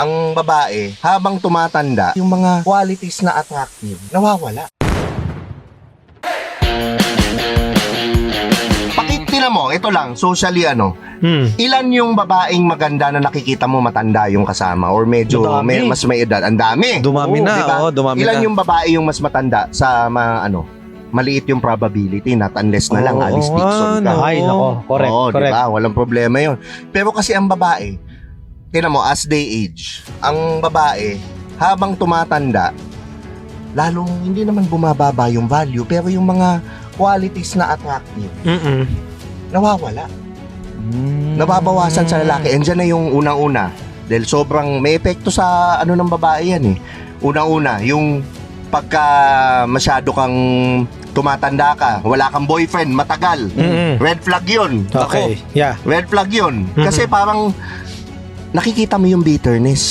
ang babae, habang tumatanda, yung mga qualities na attractive, nawawala. Tingnan mo, ito lang, socially ilan yung babaeng maganda na nakikita mo matanda yung kasama or medyo mas may edad? Ang dami. Dumami na, diba? dumami Ilan na. yung babae yung mas matanda sa maliit yung probability, not unless na lang Alice Dixon ka. Ay, nako, correct, Oo, correct. diba? Walang problema yun. Pero kasi ang babae, tingnan mo, as they age, ang babae, habang tumatanda, lalong hindi naman bumababa yung value, pero yung mga qualities na attractive, nawawala. Nababawasan sa lalaki. And dyan na yung unang-una. Dahil sobrang may epekto sa ng babae yan eh. Unang-una, yung pagka masyado kang tumatanda ka, wala kang boyfriend, matagal. Red flag yun. Okay, yeah. Red flag yun. Kasi parang nakikita mo yung bitterness.